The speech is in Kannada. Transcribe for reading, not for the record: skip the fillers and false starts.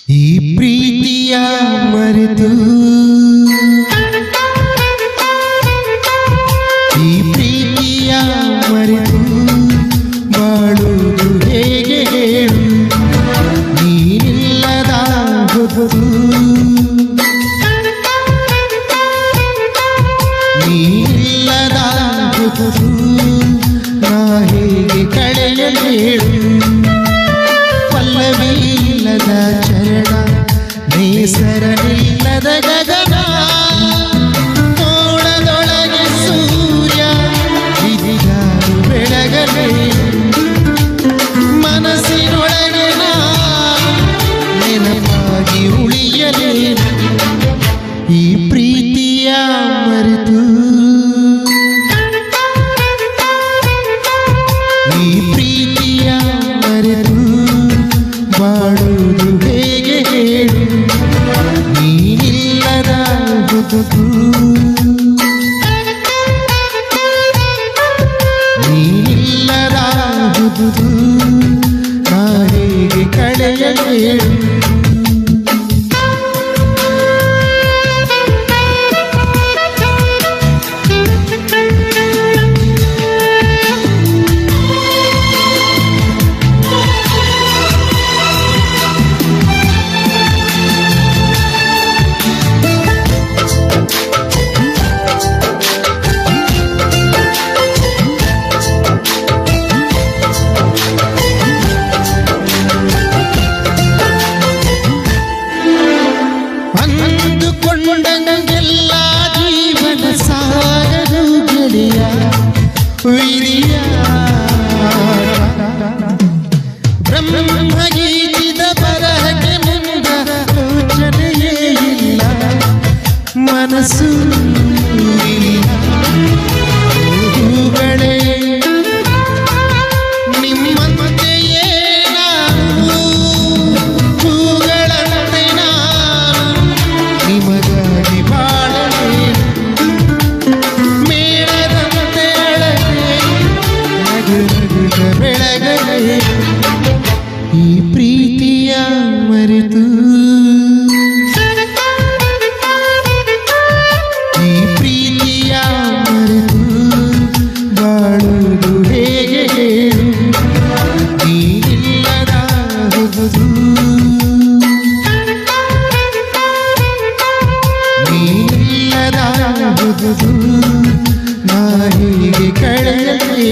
ಈ ಪ್ರೀತಿಯ ಮರೆತು ಈ ಪ್ರೀತಿಯ ಮರೆತು ಬಾಳುವುದು ಹೇಗೆ ಹೇಳು ನೀನಿಲ್ಲದ ಹೊತ್ತು ನೀನಿಲ್ಲದ ಹೊತ್ತು ನಾ ಹೇಗೆ ಕಳೆಯಲು ಹೇಳು ಪಲ್ಲವಿ ಇಲ್ಲದ ಚರಣ ನೇಸರನಿಲ್ಲದ ಗಗನ ತೋಳದೊಳಗೆ ಸೂರ್ಯ ವಿಧಿಗಾರು ಬೆಳಗಲೇ ಮನಸ್ಸಿನೊಳಗೆ ನೆನಪಾಗಿ ಉಳಿಯಲೇ ಈ ಪ್ರೀತಿಯ ಮರೆತು ಈ ಪ್ರೀತಿಯ ಮರೆತು ಬಾಳುವುದು ಹೇಗೆ ಹೇಳು ನೀನಿಲ್ಲದ ಬದುಕು ನೀನಿಲ್ಲದ ಬದುಕು ನಾ ಹೇಗೆ ಕಳೆಯಲು ಹೇಳು ಅಂದುಕೊಂಡಂಗೆಲ್ಲ ಜೀವನ ಸಾಗದು ಗೆಳೆಯ ವಿರಿಯ ಬ್ರಹ್ಮಗೀತಿದ ಬರಹಕ್ಕೆ ಮುಂದ ಯೋಚನೆಯೇ ಇಲ್ಲ ಮನಸ್ಸು ಇಲ್ಲ ಹೂಗಳೇ ನಿಮ್ಮಂತೆಯೇ ನಾನು ಹೂಗಳಂತೆ ನಾನು ನಿಮಗಾಗಿ ಬಾಳಲೇ ಮೇಳದಂತೆ ಅಳತೆ ನಗುನಗುತ್ತ ಬೆಳಗಲೇ ಈ ಪ್ರೀತಿಯ ಮರೆತು ಈ ಪ್ರೀತಿಯ ಮರೆತು ಬಾಳುವುದು ಹೇಗೆ ಹೇಳು ನೀನಿಲ್ಲದ ಹೊತ್ತು ನೀನಿಲ್ಲದ ಬದುಕು ನಾ ಹೇಗೆ ಕಳೆಯಲೇ